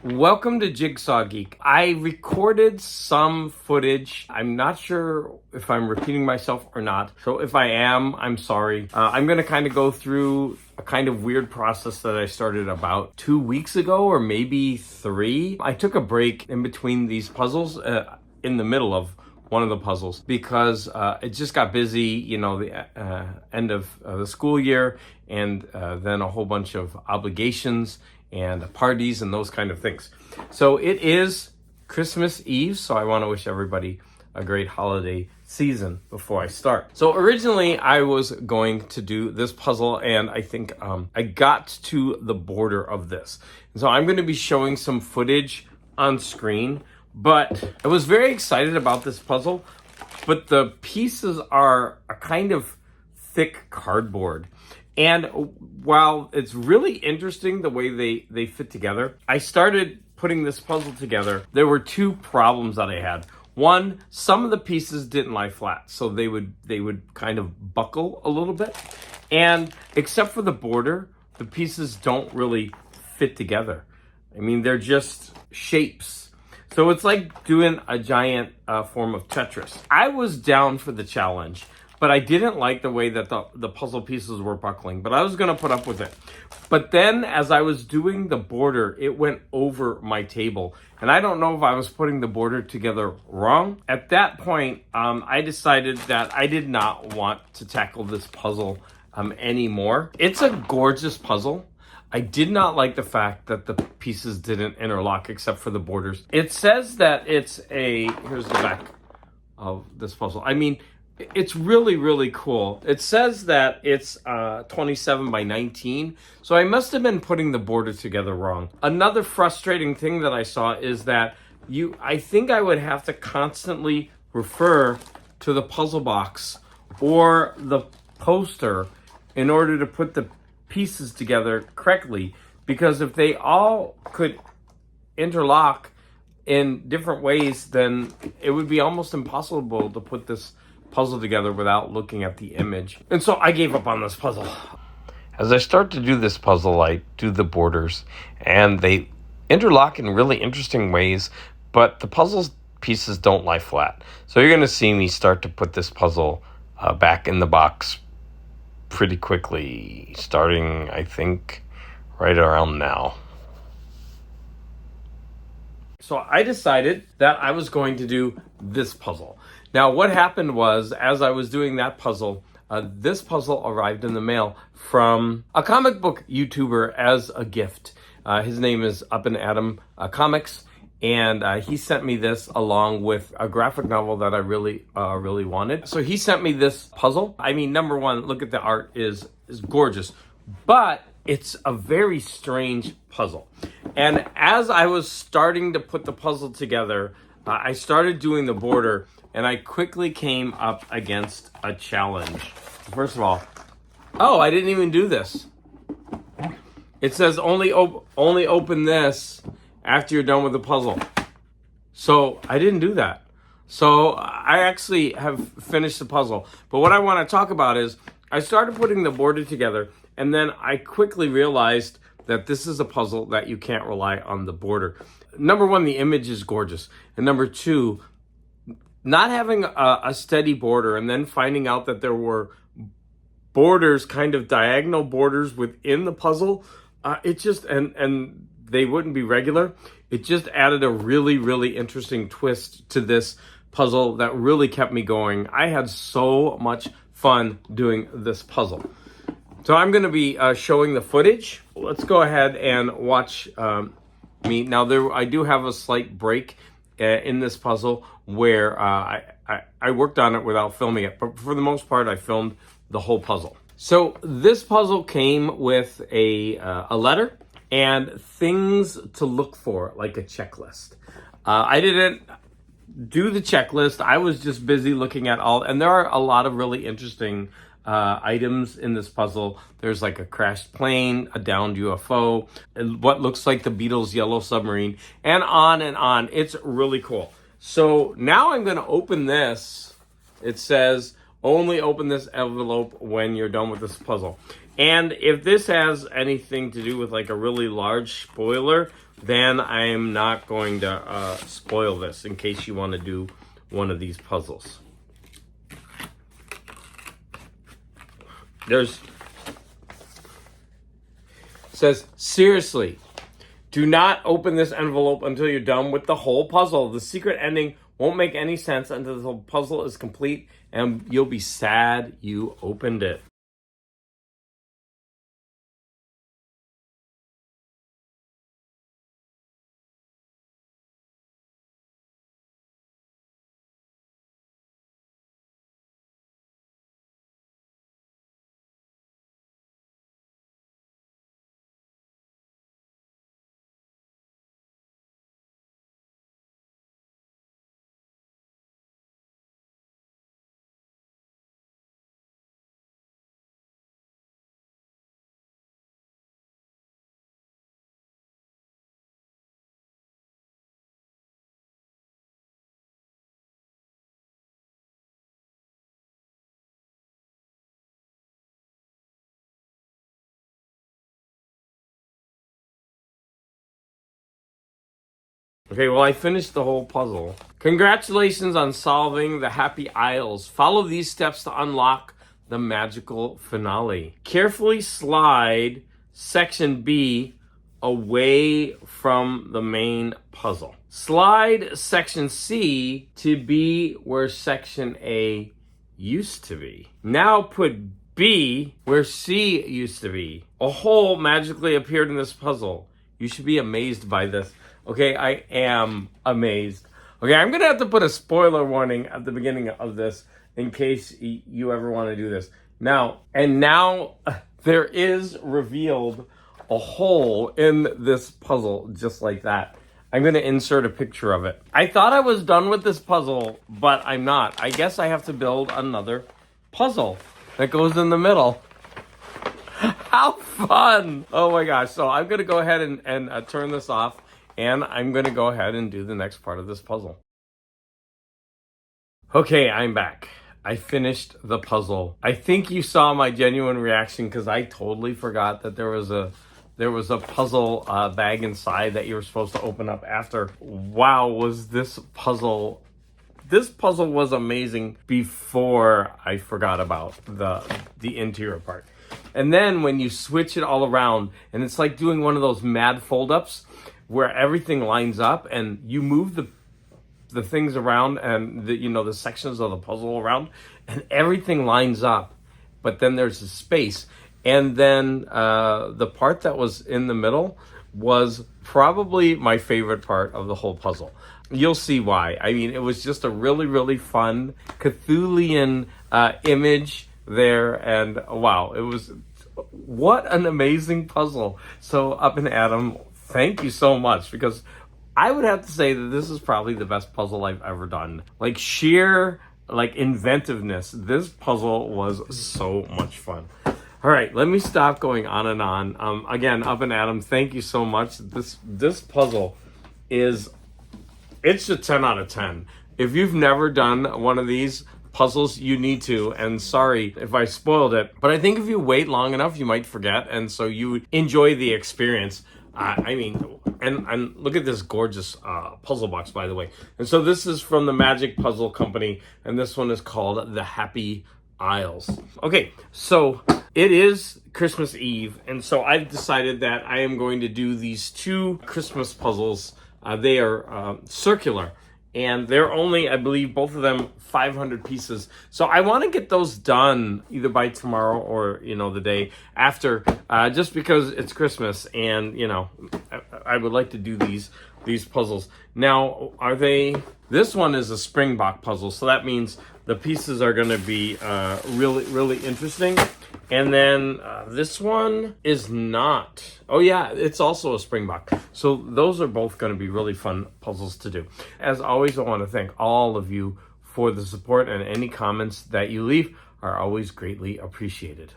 Welcome to Jigsaw Geek. I recorded some footage. I'm not sure if I'm repeating myself or not. So if I am, I'm sorry. I'm going to kind of go through a kind of weird process that I started about 2 weeks ago or maybe 3. I took a break in between these puzzles in the middle of one of the puzzles because it just got busy, the end of the school year and then a whole bunch of obligations and parties and those kind of things. So it is Christmas Eve, so I want to wish everybody a great holiday season before I start. So originally I was going to do this puzzle and I think I got to the border of this. And so I'm going to be showing some footage on screen, but I was very excited about this puzzle, but the pieces are a kind of thick cardboard. And while it's really interesting the way they fit together, I started putting this puzzle together. There were 2 problems that I had. One, some of the pieces didn't lie flat, so they would kind of buckle a little bit. And except for the border, the pieces don't really fit together. I mean, they're just shapes. So it's like doing a giant form of Tetris. I was down for the challenge, but I didn't like the way that the puzzle pieces were buckling, but I was gonna put up with it. But then as I was doing the border, it went over my table. And I don't know if I was putting the border together wrong. At that point, I decided that I did not want to tackle this puzzle anymore. It's a gorgeous puzzle. I did not like the fact that the pieces didn't interlock except for the borders. It says that it's here's the back of this puzzle. I mean, it's really, really cool. It says that it's 27 by 19, so I must have been putting the border together wrong. Another frustrating thing that I saw is that I think I would have to constantly refer to the puzzle box or the poster in order to put the pieces together correctly, because if they all could interlock in different ways, then it would be almost impossible to put this puzzle together without looking at the image. And so I gave up on this puzzle. As I start to do this puzzle, I do the borders and they interlock in really interesting ways, but the puzzle pieces don't lie flat. So you're going to see me start to put this puzzle back in the box pretty quickly, starting, I think, right around now. So I decided that I was going to do this puzzle. Now, what happened was, as I was doing that puzzle, this puzzle arrived in the mail from a comic book YouTuber as a gift. His name is Up and Adam Comics, and he sent me this along with a graphic novel that I really wanted. So he sent me this puzzle. I mean, number one, look at the art is gorgeous, but it's a very strange puzzle. And as I was starting to put the puzzle together, I started doing the border, and I quickly came up against a challenge. First of all, I didn't even do this. It says only open this after you're done with the puzzle. So I didn't do that. So I actually have finished the puzzle. But what I want to talk about is I started putting the border together, and then I quickly realized that this is a puzzle that you can't rely on the border. Number one, the image is gorgeous. And number two, not having a steady border and then finding out that there were borders, kind of diagonal borders within the puzzle, it just, and they wouldn't be regular. It just added a really, really interesting twist to this puzzle that really kept me going. I had so much fun doing this puzzle. So I'm going to be showing the footage. Let's go ahead and watch me. Now, I do have a slight break in this puzzle where I worked on it without filming it, but for the most part, I filmed the whole puzzle. So this puzzle came with a letter and things to look for, like a checklist. I didn't do the checklist. I was just busy looking at and there are a lot of really interesting items in this puzzle. There's like a crashed plane, a downed UFO, what looks like the Beatles' Yellow Submarine, and on and on. It's really cool. So now I'm going to open this. It says, only open this envelope when you're done with this puzzle. And if this has anything to do with like a really large spoiler, then I'm not going to spoil this in case you want to do one of these puzzles. Says, seriously, do not open this envelope until you're done with the whole puzzle. The secret ending won't make any sense until the puzzle is complete, and you'll be sad you opened it. Okay, well, I finished the whole puzzle. Congratulations on solving the Happy Isles. Follow these steps to unlock the magical finale. Carefully slide section B away from the main puzzle. Slide section C to be where section A used to be. Now put B where C used to be. A hole magically appeared in this puzzle. You should be amazed by this. Okay, I am amazed. Okay, I'm going to have to put a spoiler warning at the beginning of this in case you ever want to do this. Now there is revealed a hole in this puzzle just like that. I'm going to insert a picture of it. I thought I was done with this puzzle, but I'm not. I guess I have to build another puzzle that goes in the middle. How fun! Oh my gosh. So I'm going to go ahead and turn this off. And I'm going to go ahead and do the next part of this puzzle. Okay, I'm back. I finished the puzzle. I think you saw my genuine reaction because I totally forgot that there was a puzzle bag inside that you were supposed to open up after. Wow, was this puzzle... This puzzle was amazing before I forgot about the interior part. And then when you switch it all around, and it's like doing one of those mad fold-ups, where everything lines up and you move the things around and the sections of the puzzle around and everything lines up, but then there's a space. And then the part that was in the middle was probably my favorite part of the whole puzzle. You'll see why. I mean, it was just a really, really fun Cthulhian image there, and wow, it was, what an amazing puzzle. So Up and Adam, thank you so much, because I would have to say that this is probably the best puzzle I've ever done. Like sheer inventiveness. This puzzle was so much fun. All right, let me stop going on and on. Again, Up and Adam, thank you so much. This puzzle it's a 10 out of 10. If you've never done one of these puzzles, you need to, and sorry if I spoiled it, but I think if you wait long enough, you might forget, and so you enjoy the experience. I mean, and look at this gorgeous puzzle box, by the way. And so this is from the Magic Puzzle Company, and this one is called the Happy Isles. Okay, so it is Christmas Eve, and so I've decided that I am going to do these two Christmas puzzles. They are circular, and they're only, I believe, both of them 500 pieces. So I want to get those done either by tomorrow or, the day after, just because it's Christmas and, I would like to do these puzzles. Now, this one is a Springbok puzzle, so that means the pieces are going to be really, really interesting. And then this one is not. Oh yeah, it's also a Springbok. So those are both going to be really fun puzzles to do. As always, I want to thank all of you for the support, and any comments that you leave are always greatly appreciated.